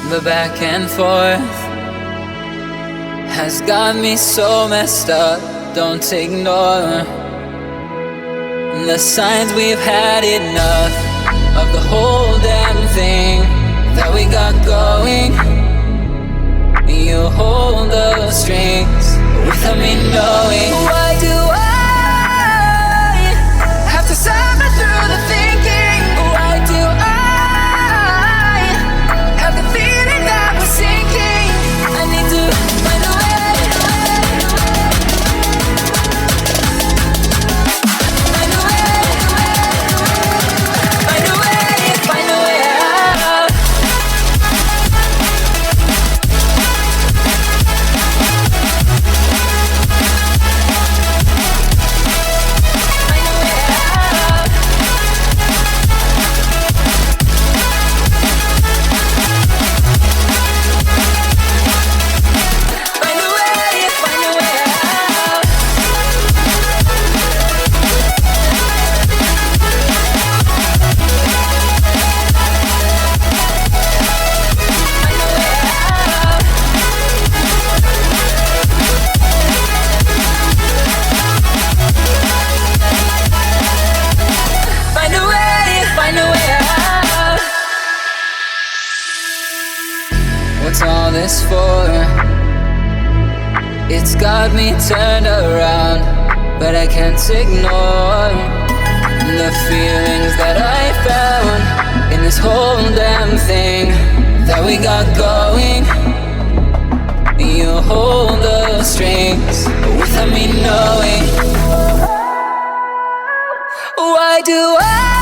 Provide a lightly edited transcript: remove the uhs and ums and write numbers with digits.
The back and forth has got me so messed up. Don't ignore the signs. We've had enough of the whole damn thing that we got going. You hold the strings without me knowing. Why do I have to suffer through the thinking? Why do I have the feeling that we're sinking? I need to find a way. Find a way. Find a way. Find a way out. What's all this for? It's got me turned around, but I can't ignore the feelings that I found in this whole damn thing that we got going. You hold the strings without me knowing. Why do I